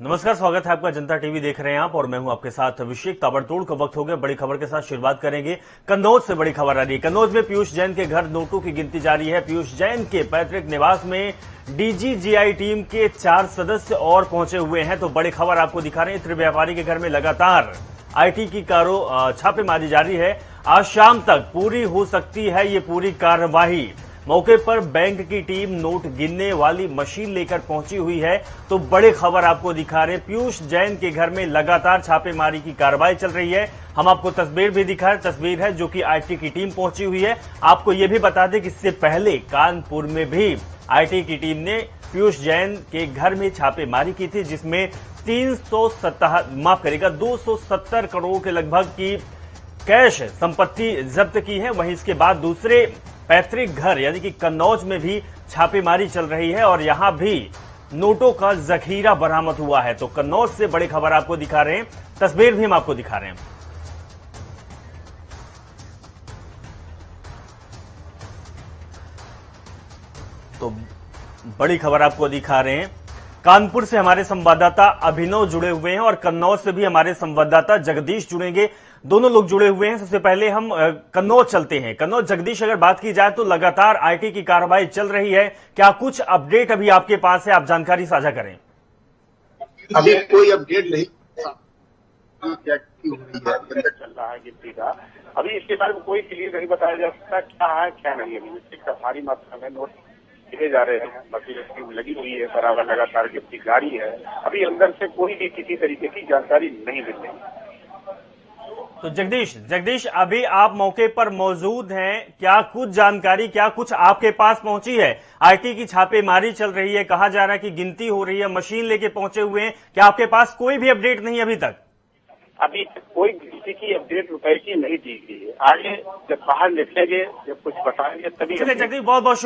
नमस्कार, स्वागत है आपका। जनता टीवी देख रहे हैं आप और मैं हूं आपके साथ अभिषेक। ताबड़तोड़ का वक्त हो गया। बड़ी खबर के साथ शुरुआत करेंगे। कन्नौज से बड़ी खबर आ रही है। कन्नौज में पीयूष जैन के घर नोटों की गिनती जारी है। पीयूष जैन के पैतृक निवास में डीजीजीआई टीम के 4 सदस्य और पहुंचे हुए हैं। तो बड़ी खबर आपको दिखा रहे हैं। इत्र व्यापारी के घर में लगातार आईटी की छापेमारी जारी है। आज शाम तक पूरी हो सकती है ये पूरी कार्यवाही। मौके पर बैंक की टीम नोट गिनने वाली मशीन लेकर पहुंची हुई है। तो बड़ी खबर आपको दिखा रहे हैं। पीयूष जैन के घर में लगातार छापेमारी की कार्रवाई चल रही है। हम आपको तस्वीर भी दिखा रहे हैं। तस्वीर है जो कि आईटी की टीम पहुंची हुई है। आपको यह भी बता दें कि इससे पहले कानपुर में भी आईटी की टीम ने पीयूष जैन के घर में छापेमारी की थी, जिसमें 270 करोड़ के लगभग की कैश संपत्ति जब्त की है। वहीं इसके बाद दूसरे पैतृक घर यानी कि कन्नौज में भी छापेमारी चल रही है और यहां भी नोटों का जखीरा बरामद हुआ है। तो कन्नौज से बड़ी खबर आपको दिखा रहे हैं। तस्वीर भी हम आपको दिखा रहे हैं। तो बड़ी खबर आपको दिखा रहे हैं। कानपुर से हमारे संवाददाता अभिनव जुड़े हुए हैं और कन्नौज से भी हमारे संवाददाता जगदीश जुड़ेंगे। दोनों लोग जुड़े हुए हैं। सबसे पहले हम कन्नौज चलते हैं। कन्नौज, जगदीश, अगर बात की जाए तो लगातार आईटी की कार्रवाई चल रही है। क्या कुछ अपडेट अभी आपके पास है? आप जानकारी साझा करें। अभी कोई अपडेट नहीं चल रहा है गिनती का। अभी इसके बारे में कोई क्लियर नहीं बताया जा सकता क्या है क्या नहीं। अभी भारी मात्रा में नोट गिने जा रहे हैं। मशीन टीम लगी हुई है, बराबर लगातार गिनती जारी है। अभी अंदर से कोई भी किसी तरीके की जानकारी नहीं मिल रही। तो जगदीश, अभी आप मौके पर मौजूद हैं। क्या कुछ जानकारी, क्या कुछ आपके पास पहुंची है? आईटी की छापेमारी चल रही है, कहा जा रहा है कि गिनती हो रही है, मशीन लेके पहुंचे हुए हैं। क्या आपके पास कोई भी अपडेट नहीं अभी तक? अभी कोई किसी की अपडेट रुपए की नहीं दी गई है। आगे जब बाहर निकलेंगे, जब कुछ बताएंगे तभी। चलिए जगदीश, बहुत बहुत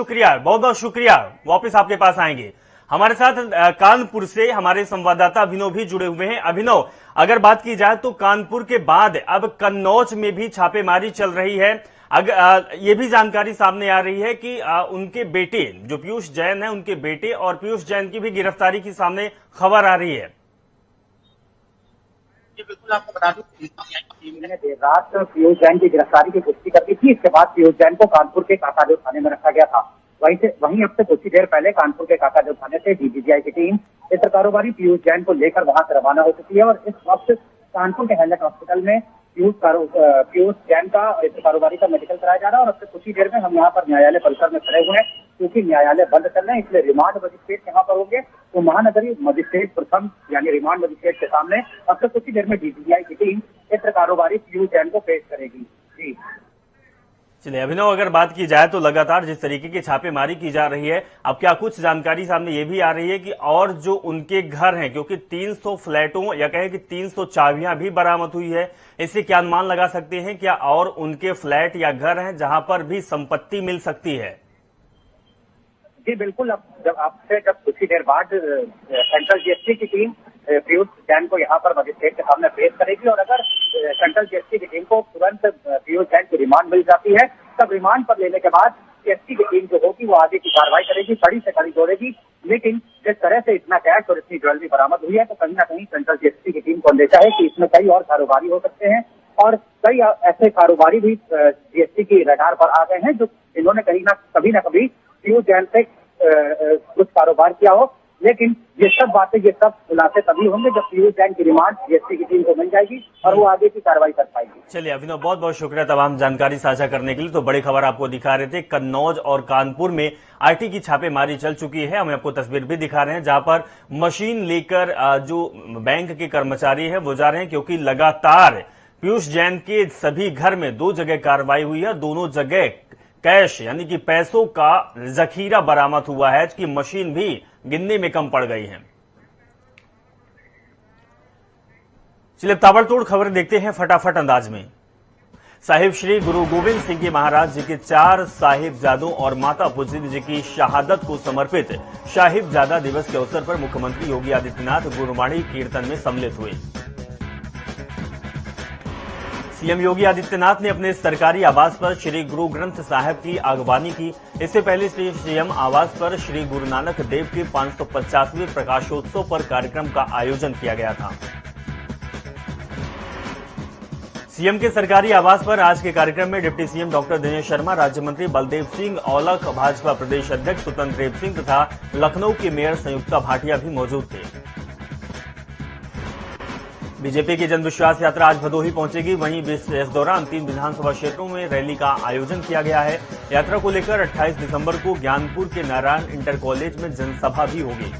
शुक्रिया। वापस आपके पास आएंगे। हमारे साथ कानपुर से हमारे संवाददाता अभिनव भी जुड़े हुए हैं। अभिनव, अगर बात की जाए तो कानपुर के बाद अब कन्नौज में भी छापेमारी चल रही है। ये भी जानकारी सामने आ रही है कि उनके बेटे जो पीयूष जैन है, उनके बेटे और पीयूष जैन की भी गिरफ्तारी की सामने खबर आ रही है। बिल्कुल, आपको बता दूं टीम ने देर रात पीयूष जैन की गिरफ्तारी की पुष्टि कर दी थी। इसके बाद पीयूष जैन को कानपुर के काकादेव थाने में रखा गया था। वहीं अब से कुछ ही देर पहले कानपुर के काकादेव थाने से डीजीजीआई की टीम इत्र कारोबारी पीयूष जैन को लेकर वहां से रवाना हो चुकी है और इस वक्त कानपुर के हैलेट हॉस्पिटल में पीयूष जैन का इत्र कारोबारी का मेडिकल कराया जा रहा है। और अब से कुछ ही देर में हम यहाँ पर न्यायालय परिसर में खड़े हुए हैं, क्योंकि न्यायालय बंद चल रहे हैं, इसलिए रिमांड मजिस्ट्रेट यहाँ पर होंगे। तो महानगरीय मजिस्ट्रेट प्रथम यानी रिमांड मजिस्ट्रेट के सामने अब से कुछ ही देर में डीजीजीआई की टीम इत्र कारोबारी पीयूष जैन को पेश करेगी। जी चलिए अभिनव, अगर बात की जाए तो लगातार जिस तरीके की छापेमारी की जा रही है, अब क्या कुछ जानकारी सामने ये भी आ रही है कि और जो उनके घर हैं, क्योंकि 300 फ्लैटों या कहें कि 300 चाबियां भी बरामद हुई है, इससे क्या अनुमान लगा सकते हैं? क्या और उनके फ्लैट या घर हैं जहां पर भी संपत्ति मिल सकती है? जी बिल्कुल, जब कुछ ही देर बाद सेंट्रल जीएसटी की टीम पीयूष जैन को यहाँ पर मजिस्ट्रेट के सामने पेश करेगी और अगर सेंट्रल जीएसटी की टीम को तुरंत पीयूष जैन की रिमांड मिल जाती है, तब रिमांड पर लेने के बाद जीएसटी की टीम जो होगी वो आगे की कार्रवाई करेगी, कड़ी से कड़ी जोड़ेगी। लेकिन जिस तरह से इतना कैश और इतनी ज्वेलरी बरामद हुई है, तो कहीं ना कहीं सेंट्रल जीएसटी की टीम को अंदेशा है कि इसमें कई और कारोबारी हो सकते हैं और कई ऐसे कारोबारी भी जीएसटी की रडार पर आ गए हैं जो इन्होंने कभी ना कभी पीयूष जैन से कुछ कारोबार किया हो। लेकिन ये सब बातें, ये सब खुलासे तभी होंगे जब पीयूष जैन की रिमांड जीएसटी की टीम को मिल जाएगी और वो आगे की कार्रवाई कर पाएगी। चलिए अभिनव, बहुत बहुत शुक्रिया तमाम जानकारी साझा करने के लिए। तो बड़ी खबर आपको दिखा रहे थे। कन्नौज और कानपुर में आईटी की छापेमारी चल चुकी है। हम आपको तस्वीर भी दिखा रहे हैं जहां पर मशीन लेकर जो बैंक के कर्मचारी है वो जा रहे हैं, क्योंकि लगातार पीयूष जैन के सभी घर में 2 जगह कार्रवाई हुई है। दोनों जगह कैश यानी कि पैसों का जखीरा बरामद हुआ है कि मशीन भी गिनने में कम पड़ गई है। चलिए ताबड़तोड़ खबर देखते हैं फटाफट अंदाज में। साहिब श्री गुरु गोविंद सिंह जी महाराज जी के 4 साहिबजादों और माता पुजरी जी की शहादत को समर्पित साहिबजादा दिवस के अवसर पर मुख्यमंत्री योगी आदित्यनाथ गुरुवाणी कीर्तन में सम्मिलित हुए। सीएम योगी आदित्यनाथ ने अपने सरकारी आवास पर श्री गुरु ग्रंथ साहिब की अगवानी की। इससे पहले सीएम आवास पर श्री गुरु नानक देव के 550वें प्रकाशोत्सव पर कार्यक्रम का आयोजन किया गया था। सीएम के सरकारी आवास पर आज के कार्यक्रम में deputy CM doctor Dinesh Sharma, राज्य मंत्री बलदेव सिंह औलख, भाजपा प्रदेश अध्यक्ष स्वतंत्र देव सिंह तथा लखनऊ के मेयर संयुक्ता भाटिया भी मौजूद थे। बीजेपी की जन विश्वास यात्रा आज भदोही पहुंचेगी। वहीं इस दौरान 3 विधानसभा क्षेत्रों में रैली का आयोजन किया गया है। यात्रा को लेकर 28 दिसंबर को ज्ञानपुर के नारायण इंटर कॉलेज में जनसभा भी होगी।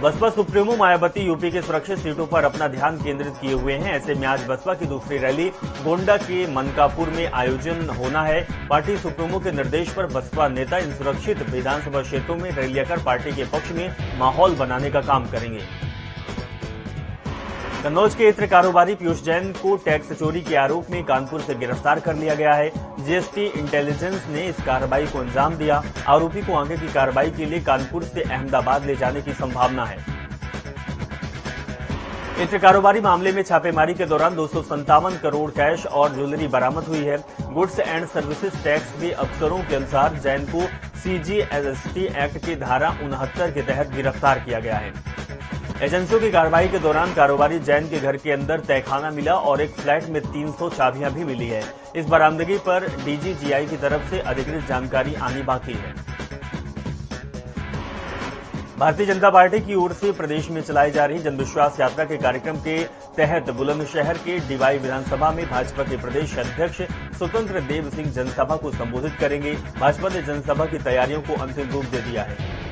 बसपा सुप्रीमो मायावती यूपी के सुरक्षित सीटों पर अपना ध्यान केंद्रित किए हुए हैं। ऐसे में आज बसपा की दूसरी रैली गोंडा के मनकापुर में आयोजन होना है। पार्टी सुप्रीमो के निर्देश पर बसपा नेता इन सुरक्षित विधानसभा क्षेत्रों में रैलियां कर पार्टी के पक्ष में माहौल बनाने का काम करेंगे। कन्नौज के इत्र कारोबारी पीयूष जैन को टैक्स चोरी के आरोप में कानपुर से गिरफ्तार कर लिया गया है। जीएसटी इंटेलिजेंस ने इस कार्रवाई को अंजाम दिया। आरोपी को आगे की कार्रवाई के लिए कानपुर से अहमदाबाद ले जाने की संभावना है। इत्र कारोबारी मामले में छापेमारी के दौरान 257 करोड़ कैश और ज्वेलरी बरामद हुई है। गुड्स एंड सर्विसेज टैक्स के अफसरों के अनुसार जैन को सीजीएसटी एक्ट की धारा 69 के तहत गिरफ्तार किया गया है। एजेंसियों की कार्रवाई के दौरान कारोबारी जैन के घर के अंदर तहखाना मिला और एक फ्लैट में 300 चाबियां भी मिली है। इस बरामदगी पर डीजीजीआई की तरफ से अधिकृत जानकारी आनी बाकी है। भारतीय जनता पार्टी की ओर से प्रदेश में चलाई जा रही जनविश्वास यात्रा के कार्यक्रम के तहत बुलंदशहर के डीवाई विधानसभा में भाजपा के प्रदेश अध्यक्ष स्वतंत्र देव सिंह जनसभा को संबोधित करेंगे। भाजपा ने जनसभा की तैयारियों को अंतिम रूप दे दिया है।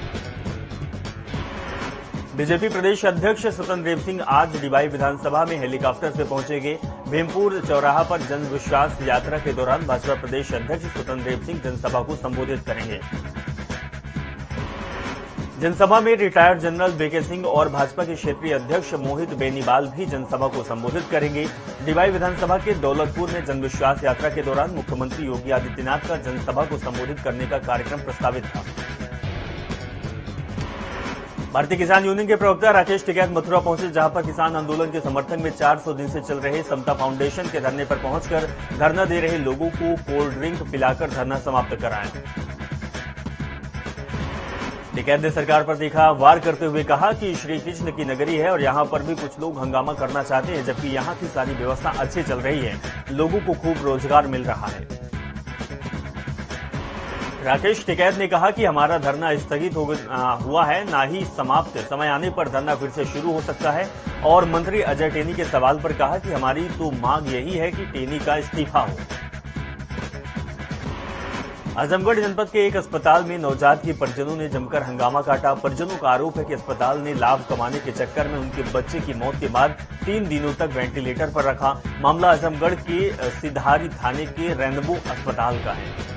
बीजेपी प्रदेश अध्यक्ष स्वतंत्र देव सिंह आज डीवाई विधानसभा में हेलीकॉप्टर से पहुंचेंगे। भीमपुर चौराहा पर जन विश्वास यात्रा के दौरान भाजपा प्रदेश अध्यक्ष स्वतंत्र देव सिंह जनसभा को संबोधित करेंगे। जनसभा में रिटायर्ड जनरल बीके सिंह और भाजपा के क्षेत्रीय अध्यक्ष मोहित बेनीवाल भी जनसभा को संबोधित करेंगे। डीवाई विधानसभा के दौलतपुर में जनविश्वास यात्रा के दौरान मुख्यमंत्री योगी आदित्यनाथ का जनसभा को संबोधित करने का कार्यक्रम प्रस्तावित था। भारतीय किसान यूनियन के प्रवक्ता राकेश टिकैत मथुरा पहुंचे, जहां पर किसान आंदोलन के समर्थन में 400 दिन से चल रहे समता फाउंडेशन के धरने पर पहुंचकर धरना दे रहे लोगों को कोल्ड ड्रिंक पिलाकर धरना समाप्त कराया। टिकैत ने सरकार पर तीखा वार करते हुए कहा कि श्री कृष्ण की नगरी है और यहां पर भी कुछ लोग हंगामा करना चाहते हैं, जबकि यहां की सारी व्यवस्था अच्छी चल रही है, लोगों को खूब रोजगार मिल रहा है। राकेश टिकैत ने कहा कि हमारा धरना स्थगित हुआ है, ना ही समाप्त। समय आने पर धरना फिर से शुरू हो सकता है। और मंत्री अजय टेनी के सवाल पर कहा कि हमारी तो मांग यही है कि टेनी का इस्तीफा हो। आजमगढ़ जनपद के एक अस्पताल में नवजात की परिजनों ने जमकर हंगामा काटा। परिजनों का आरोप है कि अस्पताल ने लाभ कमाने के चक्कर में उनके बच्चे की मौत के बाद 3 दिनों तक वेंटिलेटर पर रखा। मामला आजमगढ़ के सिधारी थाने के रेनबो अस्पताल का है।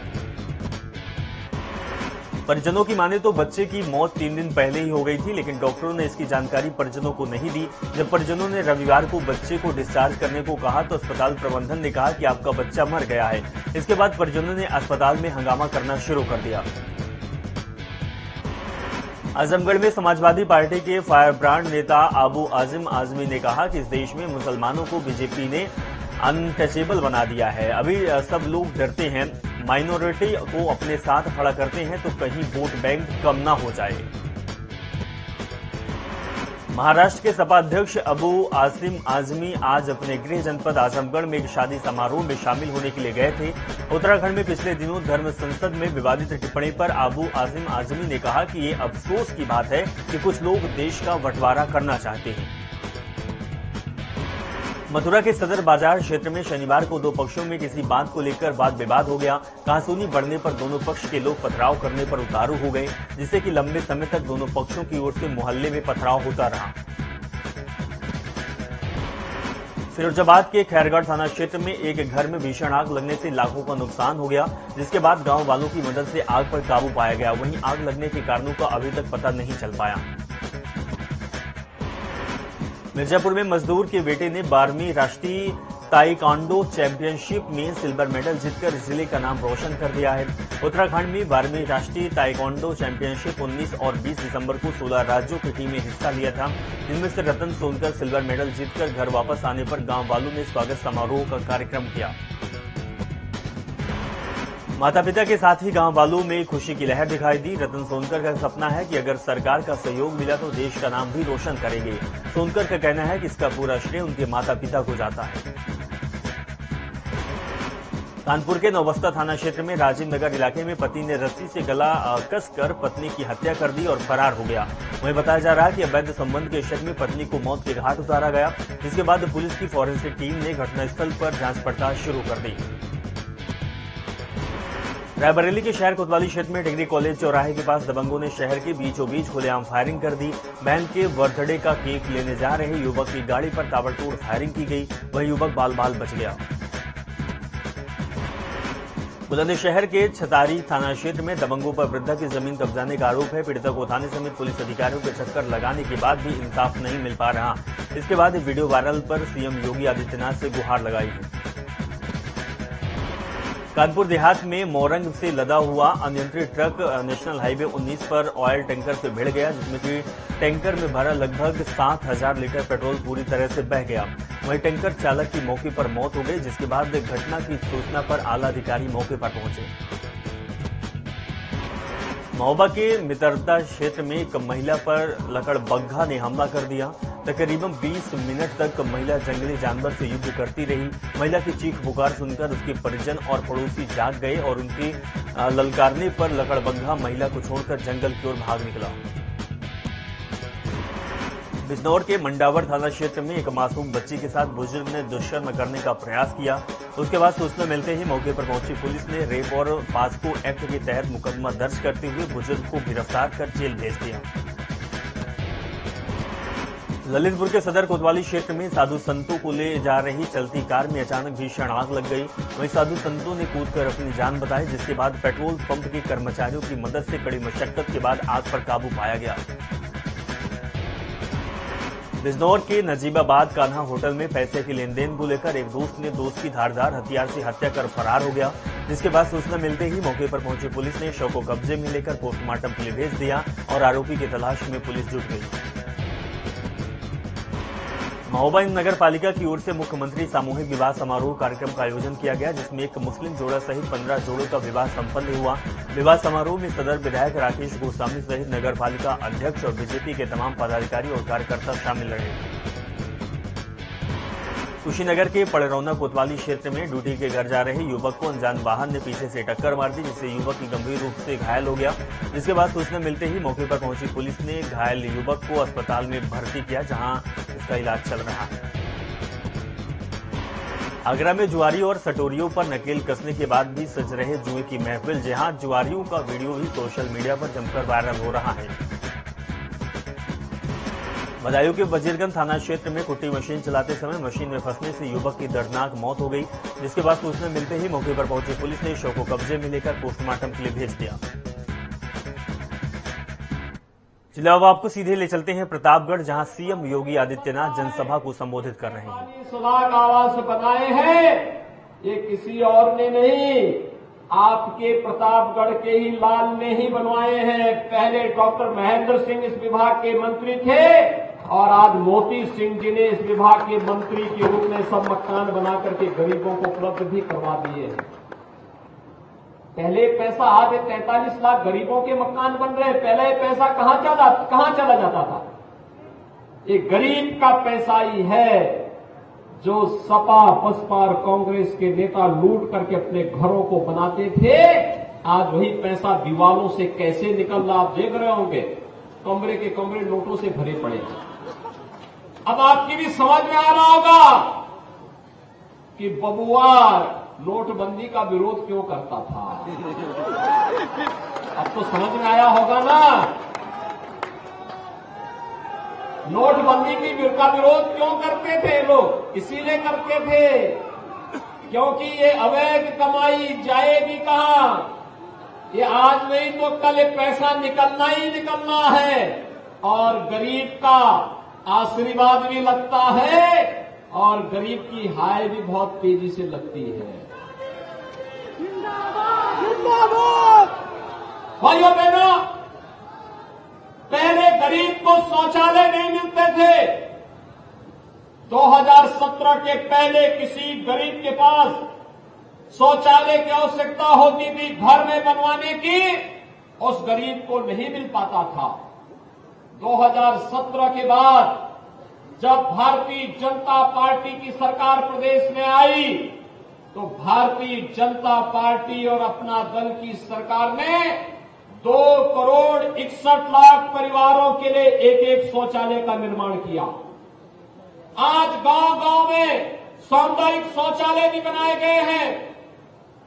परिजनों की माने तो बच्चे की मौत 3 दिन पहले ही हो गई थी, लेकिन डॉक्टरों ने इसकी जानकारी परिजनों को नहीं दी। जब परिजनों ने रविवार को बच्चे को डिस्चार्ज करने को कहा तो अस्पताल प्रबंधन ने कहा कि आपका बच्चा मर गया है। इसके बाद परिजनों ने अस्पताल में हंगामा करना शुरू कर दिया। आजमगढ़ में समाजवादी पार्टी के फायर ब्रांड नेता अबू आजिम आजमी ने कहा कि इस देश में मुसलमानों को बीजेपी ने अनटचेबल बना दिया है। अभी सब लोग डरते हैं, माइनॉरिटी को अपने साथ खड़ा करते हैं तो कहीं वोट बैंक कम ना हो जाए। महाराष्ट्र के सपा अध्यक्ष अबू आसिम आजमी आज अपने गृह जनपद आजमगढ़ में एक शादी समारोह में शामिल होने के लिए गए थे। उत्तराखंड में पिछले दिनों धर्म संसद में विवादित टिप्पणी पर अबू आसिम आजमी ने कहा कि ये अफसोस की बात है कि कुछ लोग देश का बंटवारा करना चाहते हैं। मथुरा के सदर बाजार क्षेत्र में शनिवार को 2 पक्षों में किसी बात को लेकर वाद विवाद हो गया। कहासुनी बढ़ने पर दोनों पक्ष के लोग पथराव करने पर उतारू हो गए, जिससे कि लंबे समय तक दोनों पक्षों की ओर से मोहल्ले में पथराव होता रहा। फिरोजाबाद के खैरगढ़ थाना क्षेत्र में एक घर में भीषण आग लगने से लाखों का नुकसान हो गया, जिसके बाद गांव वालों की मदद से आग पर काबू पाया गया। वहीं आग लगने के कारणों का अभी तक पता नहीं चल पाया। मिर्जापुर में मजदूर के बेटे ने 12वीं राष्ट्रीय ताइक्वांडो चैंपियनशिप में सिल्वर मेडल जीतकर जिले का नाम रोशन कर दिया है। उत्तराखंड में 12वीं राष्ट्रीय ताइक्वांडो चैंपियनशिप 19 और 20 दिसंबर को 16 राज्यों की टीमें हिस्सा लिया था, जिनमें से रतन सोनकर सिल्वर मेडल जीतकर घर वापस आने पर गांव वालों ने स्वागत समारोह का कार्यक्रम किया। माता पिता के साथ ही गांव वालों में खुशी की लहर दिखाई दी। रतन सोनकर का सपना है कि अगर सरकार का सहयोग मिला तो देश का नाम भी रोशन करेंगे। सोनकर का कहना है कि इसका पूरा श्रेय उनके माता पिता को जाता है। कानपुर के नौबस्ता थाना क्षेत्र में राजीव नगर इलाके में पति ने रस्सी से गला कसकर पत्नी की हत्या कर दी और फरार हो गया। वहीं बताया जा रहा है कि अवैध संबंध के शक में पत्नी को मौत के घाट उतारा गया। इसके बाद पुलिस की फॉरेंसिक टीम ने घटनास्थल पर जांच पड़ताल शुरू कर दी। रायबरेली के शहर कोतवाली क्षेत्र में डिग्री कॉलेज चौराहे के पास दबंगों ने शहर के बीचों बीच खुलेआम फायरिंग कर दी। बहन के बर्थडे का केक लेने जा रहे युवक की गाड़ी पर ताबड़तोड़ फायरिंग की गई। वही युवक बाल बाल बच गया। बुलंदशहर के छतारी थाना क्षेत्र में दबंगों पर वृद्धा की जमीन कब्जाने का आरोप है। पीड़िता को थाने समेत पुलिस अधिकारियों के चक्कर लगाने के बाद भी इंसाफ नहीं मिल पा रहा। इसके बाद वीडियो वायरल पर सीएम योगी आदित्यनाथ से गुहार लगाई है। कानपुर देहात में मोरंग से लदा हुआ अनियंत्रित ट्रक नेशनल हाईवे 19 पर ऑयल टैंकर से भिड़ गया, जिसमें कि टैंकर में भरा लगभग 7,000 लीटर पेट्रोल पूरी तरह से बह गया। वहीं टैंकर चालक की मौके पर मौत हो गई, जिसके बाद घटना की सूचना पर आला अधिकारी मौके पर पहुंचे। महोबा के मित्रता क्षेत्र में एक महिला पर लकड़बग्घा ने हमला कर दिया। तकरीबन 20 मिनट तक महिला जंगली जानवर से युद्ध करती रही। महिला की चीख पुकार सुनकर उसके परिजन और पड़ोसी जाग गए और उनके ललकारने पर लकड़बग्घा महिला को छोड़कर जंगल की ओर भाग निकला। बिजनौर के मंडावर थाना क्षेत्र में एक मासूम बच्ची के साथ बुजुर्ग ने दुष्कर्म करने का प्रयास किया। उसके बाद सूचना मिलते ही मौके पर पहुंची पुलिस ने रेप और पास्को एक्ट के तहत मुकदमा दर्ज करते हुए बुजुर्ग को गिरफ्तार कर जेल भेज दिया। ललितपुर के सदर कोतवाली क्षेत्र में साधु संतों को ले जा रही चलती कार में अचानक भीषण आग लग गई। वहीं साधु संतों ने कूदकर अपनी जान बचाई, जिसके बाद पेट्रोल पंप के कर्मचारियों की मदद से कड़ी मशक्कत के बाद आग पर काबू पाया गया। बिजनौर के नजीबाबाद कान्हा होटल में पैसे के लेन देन को लेकर एक दोस्त ने दोस्त की धारदार हथियार से हत्या कर फरार हो गया, जिसके बाद सूचना मिलते ही मौके पर पहुंची पुलिस ने शव को कब्जे में लेकर पोस्टमार्टम के लिए भेज दिया और आरोपी की तलाश में पुलिस जुट गई। महोबा नगर पालिका की ओर से मुख्यमंत्री सामूहिक विवाह समारोह कार्यक्रम का आयोजन किया गया, जिसमें एक मुस्लिम जोड़ा सहित 15 जोड़ों का विवाह संपन्न हुआ। विवाह समारोह में सदर विधायक राकेश गोस्वामी सहित नगर पालिका अध्यक्ष और बीजेपी के तमाम पदाधिकारी और कार्यकर्ता शामिल रहे। कुशीनगर के पड़रौना कोतवाली क्षेत्र में ड्यूटी के घर जा रहे युवक को अनजान वाहन ने पीछे से टक्कर मार दी, जिससे युवक की गंभीर रूप से घायल हो गया। जिसके बाद सूचना मिलते ही मौके पर पहुंची पुलिस ने घायल युवक को अस्पताल में भर्ती किया, जहां उसका इलाज चल रहा है। आगरा में जुआरी और सटोरियों पर नकेल कसने के बाद भी सज रहे जुए की महफिल, जहां जुआरियों का वीडियो भी सोशल मीडिया पर जमकर वायरल हो रहा है। बदायूं के वजीरगंज थाना क्षेत्र में कुट्टी मशीन चलाते समय मशीन में फंसने से युवक की दर्दनाक मौत हो गई, जिसके बाद सूचना मिलते ही मौके पर पहुंची पुलिस ने शव को कब्जे में लेकर पोस्टमार्टम के लिए भेज दिया। चलिए अब आपको सीधे ले चलते हैं प्रतापगढ़, जहां सीएम योगी आदित्यनाथ जनसभा को संबोधित कर रहे हैं। सुलाक आवास बनाए हैं, ये किसी और ने नहीं, आपके प्रतापगढ़ के ही लाल ने ही बनवाए हैं। पहले डॉक्टर महेंद्र सिंह इस विभाग के मंत्री थे और आज मोती सिंह जी ने इस विभाग के मंत्री के रूप में सब मकान बना करके गरीबों को उपलब्ध भी करवा दिए हैं। पहले पैसा आज 43 लाख गरीबों के मकान बन रहे, पहले पैसा कहां चला जाता था? ये गरीब का पैसा ही है जो सपा बसपा और कांग्रेस के नेता लूट करके अपने घरों को बनाते थे। आज वही पैसा दीवालों से कैसे निकल रहा आप देख रहे होंगे, कमरे के कमरे नोटों से भरे पड़े। अब आपकी भी समझ में आ रहा होगा कि बबुआ नोटबंदी का विरोध क्यों करता था। अब तो समझ में आया होगा ना, नोटबंदी का विरोध क्यों करते थे लोग? इसीलिए करते थे क्योंकि ये अवैध कमाई जाएगी कहां? ये आज नहीं तो कल ये पैसा निकलना ही निकलना है। और गरीब का आशीर्वाद भी लगता है और गरीब की हाय भी बहुत तेजी से लगती है। भाइयों बहनों, पहले गरीब को शौचालय नहीं मिलते थे। 2017 के पहले किसी गरीब के पास शौचालय की आवश्यकता होती थी घर में बनवाने की, उस गरीब को नहीं मिल पाता था। 2017 के बाद जब भारतीय जनता पार्टी की सरकार प्रदेश में आई, तो भारतीय जनता पार्टी और अपना दल की सरकार ने 2,61,00,000 परिवारों के लिए एक शौचालय का निर्माण किया। आज गांव-गांव में सामुदायिक शौचालय भी बनाए गए हैं।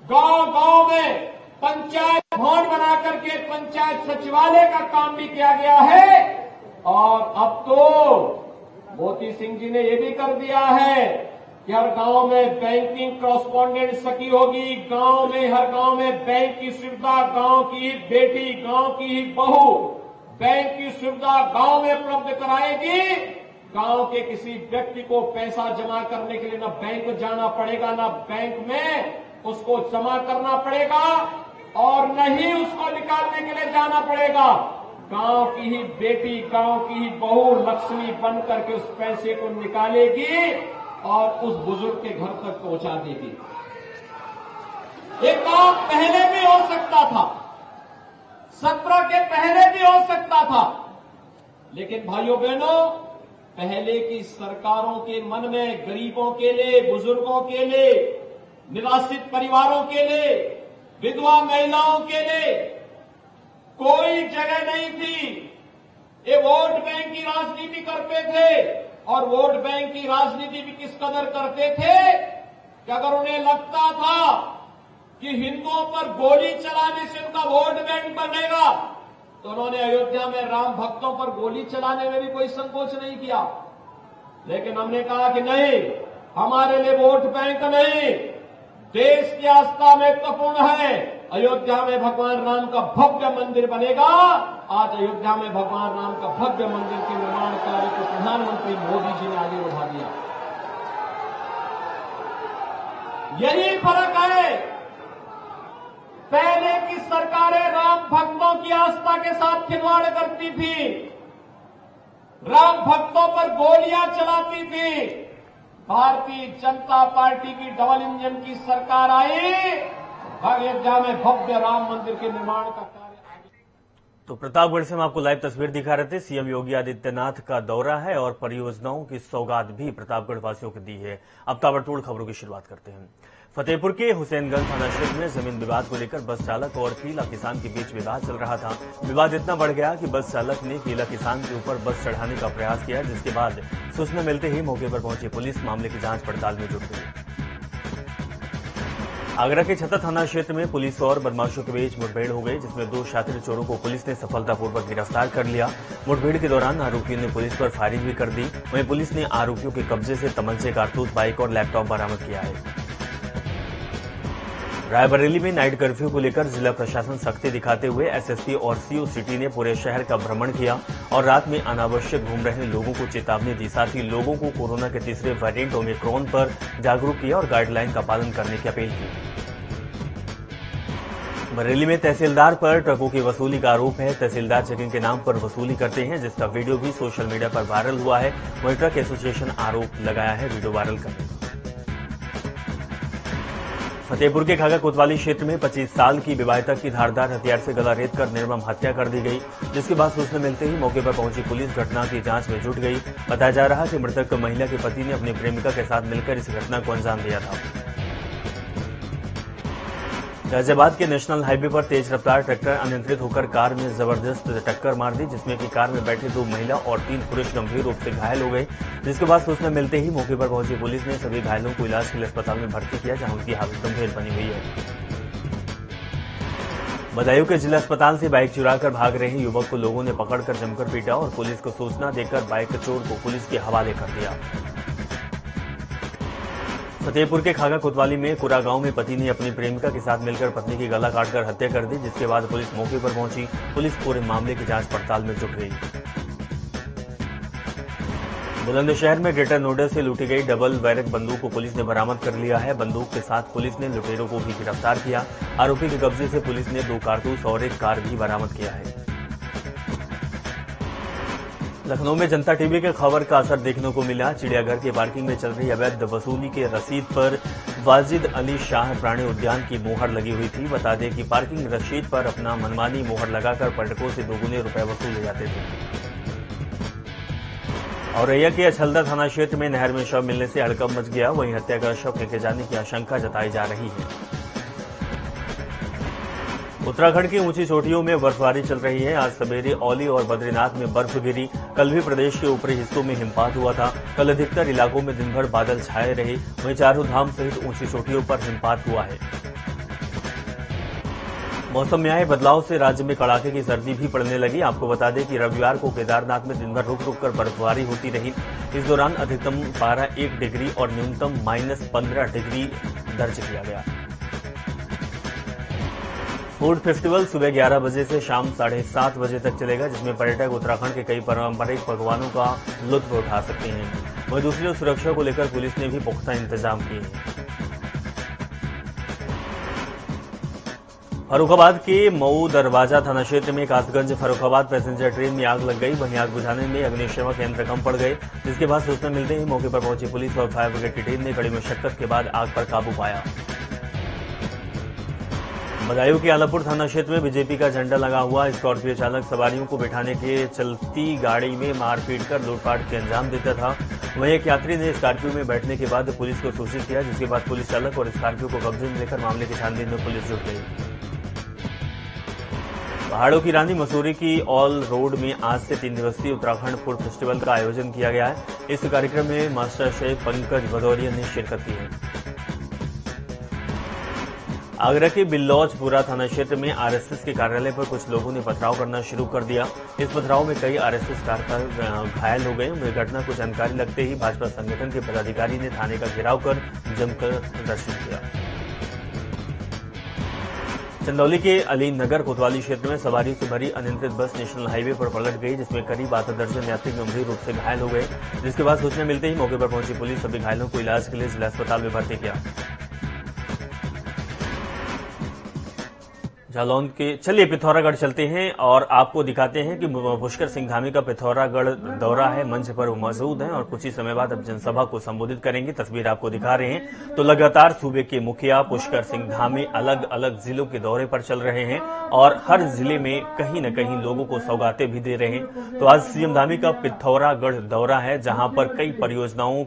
गांव-गांव में पंचायत भवन बना करके पंचायत सचिवालय का काम भी किया गया है। और अब तो मोती सिंह जी ने यह भी कर दिया है कि हर गांव में बैंकिंग कॉरेस्पॉन्डेंट सखी होगी। गांव में, हर गांव में बैंक की सुविधा, गांव की ही बेटी, गांव की ही बहू बैंक की सुविधा गांव में उपलब्ध कराएगी। गांव के किसी व्यक्ति को पैसा जमा करने के लिए न बैंक जाना पड़ेगा, न बैंक में उसको जमा करना पड़ेगा और न ही उसको निकालने के लिए जाना पड़ेगा। गांव की ही बेटी, गांव की ही बहू लक्ष्मी बन करके उस पैसे को निकालेगी और उस बुजुर्ग के घर तक पहुंचा देगी। ये काम पहले भी हो सकता था, 17 के पहले भी हो सकता था, लेकिन भाइयों बहनों, पहले की सरकारों के मन में गरीबों के लिए, बुजुर्गों के लिए, निराश्रित परिवारों के लिए, विधवा महिलाओं के लिए कोई जगह नहीं थी। ये वोट बैंक की राजनीति करते थे और वोट बैंक की राजनीति भी किस कदर करते थे कि अगर उन्हें लगता था कि हिंदुओं पर गोली चलाने से उनका वोट बैंक बनेगा, तो उन्होंने अयोध्या में राम भक्तों पर गोली चलाने में भी कोई संकोच नहीं किया। लेकिन हमने कहा कि नहीं, हमारे लिए वोट बैंक नहीं, देश की आस्था महत्वपूर्ण है। अयोध्या में भगवान राम का भव्य मंदिर बनेगा। आज अयोध्या में भगवान राम का भव्य मंदिर के निर्माण कार्य को प्रधानमंत्री मोदी जी ने आगे बढ़ा दिया। यही फर्क है। पहले की सरकारें राम भक्तों की आस्था के साथ खिलवाड़ करती थी, राम भक्तों पर गोलियां चलाती थी। भारतीय जनता पार्टी की डबल इंजन की सरकार आई, अयोध्या में भव्य राम मंदिर के निर्माण का कार्य। तो प्रतापगढ़ से हम आपको लाइव तस्वीर दिखा रहे थे। सीएम योगी आदित्यनाथ का दौरा है और परियोजनाओं की सौगात भी प्रतापगढ़ वासियों को दी है। अब ताबड़तोड़ खबरों की शुरुआत करते हैं। फतेहपुर के हुसैनगंज थाना क्षेत्र में जमीन विवाद को लेकर बस चालक और पीला किसान के बीच विवाद चल रहा था। विवाद इतना बढ़ गया कि बस चालक ने पीला किसान के ऊपर बस चढ़ाने का प्रयास किया, जिसके बाद सूचना मिलते ही मौके पर पहुंची पुलिस मामले की जांच पड़ताल में जुट गई। आगरा के छत्ता थाना क्षेत्र में पुलिस और बदमाशों के बीच मुठभेड़ हो गई, जिसमें 2 शातिर चोरों को पुलिस ने सफलतापूर्वक गिरफ्तार कर लिया। मुठभेड़ के दौरान आरोपियों ने पुलिस पर फायरिंग भी कर दी। वहीं पुलिस ने आरोपियों के कब्जे से तमंचे, कारतूस, बाइक और लैपटॉप बरामद किया है। रायबरेली में नाइट कर्फ्यू को लेकर जिला प्रशासन सख्ती दिखाते हुए एसएसपी और सीओ सिटी ने पूरे शहर का भ्रमण किया और रात में अनावश्यक घूम रहे लोगों को चेतावनी दी। साथ ही लोगों को कोरोना के तीसरे वेरिएंट ओमिक्रॉन पर जागरूक किया और गाइडलाइन का पालन करने की अपील की। बरेली में तहसीलदार पर ट्रकों की वसूली का आरोप है। तहसीलदार चेकिंग के नाम पर वसूली करते हैं, जिसका वीडियो भी सोशल मीडिया पर वायरल हुआ है। वहीं ट्रक एसोसिएशन आरोप लगाया है वीडियो वायरल करने का। फतेहपुर के खागा कोतवाली क्षेत्र में 25 साल की विवाहिता की धारदार हथियार से गला रेत कर निर्मम हत्या कर दी गई, जिसके बाद सूचना मिलते ही मौके पर पहुंची पुलिस घटना की जांच में जुट गई। बताया जा रहा है कि मृतक महिला के पति ने अपनी प्रेमिका के साथ मिलकर इस घटना को अंजाम दिया था। गाजियाबाद के नेशनल हाईवे पर तेज रफ्तार ट्रैक्टर अनियंत्रित होकर कार में जबरदस्त टक्कर मार दी, जिसमें कि कार में बैठे 2 महिला और 3 पुरुष गंभीर रूप से घायल हो गए। जिसके बाद सूचना मिलते ही मौके पर पहुंची पुलिस ने सभी घायलों को इलाज के लिए अस्पताल में भर्ती किया, जहां उनकी हालत गंभीर बनी हुई है। बदायूं के जिला अस्पताल से बाइक चुराकर भाग रहे युवक को लोगों ने पकड़कर जमकर पीटा और पुलिस को सूचना देकर बाइक चोर को पुलिस के हवाले कर दिया। फतेहपुर के खागा कोतवाली में कुरा गांव में पति ने अपनी प्रेमिका के साथ मिलकर पत्नी की गला काटकर हत्या कर दी, जिसके बाद पुलिस मौके पर पहुंची। पुलिस पूरे मामले की जांच पड़ताल में जुट गई। बुलंदशहर में ग्रेटर नोएडा से लूटी गई डबल बैरक बंदूक को पुलिस ने बरामद कर लिया है। बंदूक के साथ पुलिस ने लुटेरों को भी गिरफ्तार किया। आरोपी के कब्जे से पुलिस ने 2 कारतूस और एक कार भी बरामद किया है। लखनऊ में जनता टीवी के खबर का असर देखने को मिला। चिड़ियाघर के पार्किंग में चल रही अवैध वसूली के रसीद पर वाजिद अली शाह प्राणी उद्यान की मोहर लगी हुई थी। बता दें कि पार्किंग रसीद पर अपना मनमानी मोहर लगाकर पर्यटकों से दोगुने रुपए वसूले जाते थे। और रैया के अछलदा थाना क्षेत्र में नहर में शव मिलने से हड़कंप मच गया। वहीं हत्या का शव लेके जाने की आशंका जताई जा रही है। उत्तराखंड की ऊंची चोटियों में बर्फबारी चल रही है। आज सवेरे औली और बद्रीनाथ में बर्फ गिरी। कल भी प्रदेश के ऊपरी हिस्सों में हिमपात हुआ था। कल अधिकतर इलाकों में दिन भर बादल छाए रहे। वहीं चारों धाम सहित ऊंची चोटियों पर हिमपात हुआ है। मौसम में आए बदलाव से राज्य में कड़ाके की सर्दी भी पड़ने लगी। आपको बता दें कि रविवार को केदारनाथ में दिन भर रुक रुक कर बर्फबारी होती रही। इस दौरान अधिकतम पारा 1 डिग्री और न्यूनतम -15 डिग्री दर्ज किया गया। फूड फेस्टिवल सुबह 11 बजे से शाम 7:30 बजे तक चलेगा, जिसमें पर्यटक उत्तराखंड के कई पारंपरिक पकवानों का लुत्फ उठा सकते हैं। वहीं दूसरी ओर सुरक्षा को लेकर पुलिस ने भी पुख्ता इंतजाम किए हैं। फर्रुखाबाद के मऊ दरवाजा थाना क्षेत्र में कासगंज फर्रुखाबाद पैसेंजर ट्रेन में आग लग गई। वहीं आग बुझाने में अग्निशमन यंत्र कम पड़ गए, जिसके बाद सूचना मिलते ही मौके पर पहुंची पुलिस और फायर ब्रिगेड की टीम ने कड़ी मशक्कत के बाद आग पर काबू पाया। बदायूं के आलापुर थाना क्षेत्र में बीजेपी का झंडा लगा हुआ स्कॉर्पियो चालक सवारियों को बिठाने के चलती गाड़ी में मारपीट कर लूटपाट के अंजाम देता था। वहीं एक यात्री ने स्कॉर्पियो में बैठने के बाद पुलिस को सूचित किया, जिसके बाद पुलिस चालक और स्कॉर्पियो को कब्जे में लेकर मामले की छानबीन में पुलिस जुट गई। पहाड़ों की रानी मसूरी की ऑल रोड में आज से 3 दिवसीय उत्तराखंड फूड फेस्टिवल का आयोजन किया गया है। इस कार्यक्रम में मास्टर शेफ पंकज भदौरिया ने शिरकत की है। आगरा के बिल्लौचपुरा थाना क्षेत्र में आरएसएस के कार्यालय पर कुछ लोगों ने पथराव करना शुरू कर दिया। इस पथराव में कई आरएसएस कार्यकर्ता घायल हो गए। वह घटना को जानकारी लगते ही भाजपा संगठन के पदाधिकारी ने थाने का घेराव कर जमकर प्रदर्शन किया। चंदौली के अली नगर कोतवाली क्षेत्र में सवारियों से भरी अनियंत्रित बस नेशनल हाईवे पर पलट गई, जिसमें करीब आधा दर्जन यात्री गंभीर रूप से घायल हो गए। जिसके बाद सूचना मिलते ही मौके पर पहुंची पुलिस सभी घायलों को इलाज के लिए जिला अस्पताल में भर्ती किया। जालौन के चलिए पिथौरागढ़ चलते हैं और आपको दिखाते हैं कि पुष्कर सिंह धामी का पिथौरागढ़ दौरा है। मंच पर वो मौजूद हैं और कुछ ही समय बाद अब जनसभा को संबोधित करेंगे। तस्वीर आपको दिखा रहे हैं। तो लगातार सूबे के मुखिया पुष्कर सिंह धामी अलग अलग जिलों के दौरे पर चल रहे हैं और हर जिले में कहीं न कहीं लोगों को सौगातें भी दे रहे हैं। तो आज सीएम धामी का पिथौरागढ़ दौरा है, जहां पर कई परियोजनाओं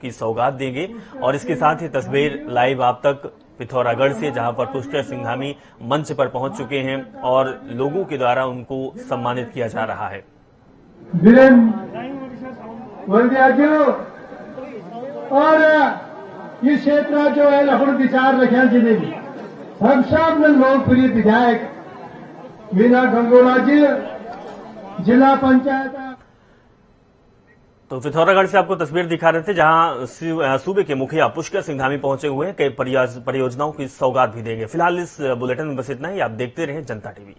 की सौगात देंगे और इसके साथ ही तस्वीर लाइव आप तक पिथौरागढ़ से, जहां पर पुष्कर सिंह धामी मंच पर पहुंच चुके हैं और लोगों के द्वारा उनको सम्मानित किया जा रहा है। और ये क्षेत्र जो है अपन विचार रखे जिन्हें भी हम सब ने लोकप्रिय विधायक मीना गंगोला जी जिला पंचायत। तो पिथौरागढ़ से आपको तस्वीर दिखा रहे थे, जहां सूबे के मुखिया पुष्कर सिंह धामी पहुंचे हुए हैं। कई परियोजनाओं की सौगात भी देंगे। फिलहाल इस बुलेटिन में बस इतना ही। आप देखते रहें जनता टीवी।